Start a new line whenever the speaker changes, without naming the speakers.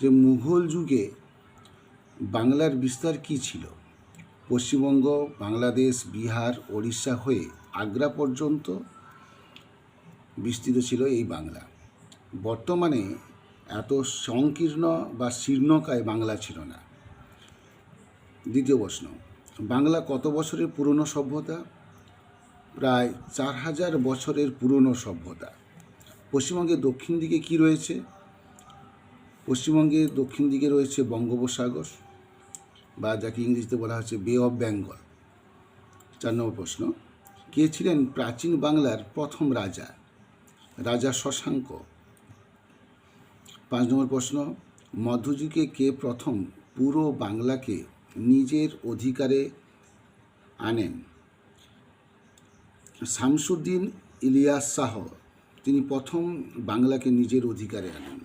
যে মুঘল যুগে বাংলার বিস্তার কী ছিল? পশ্চিমবঙ্গ, বাংলাদেশ, বিহার, ওড়িশা হয়ে আগ্রা পর্যন্ত বিস্তৃত ছিল এই বাংলা। বর্তমানে এত সংকীর্ণ বা শীর্ণকায় বাংলা ছিল না। দ্বিতীয় প্রশ্ন, বাংলা কত বছরের পুরনো সভ্যতা? প্রায় 4000 বছরের পুরনো সভ্যতা। পশ্চিমবঙ্গের দক্ষিণ দিকে কি রয়েছে? পশ্চিমবঙ্গের দক্ষিণ দিকে রয়েছে বঙ্গোপসাগর, বা যাকে ইংরেজিতে বলা হচ্ছে বে অফ বেঙ্গল। 4 নম্বর প্রশ্ন, কে ছিলেন প্রাচীন বাংলার প্রথম রাজা? রাজা শশাঙ্ক। 5 নম্বর প্রশ্ন, মধ্যযুগে কে প্রথম পুরো বাংলাকে নিজের অধিকারে আনেন? শামসুদ্দিন ইলিয়াস শাহ তিনি প্রথম বাংলাকে নিজের অধিকারে আনেন।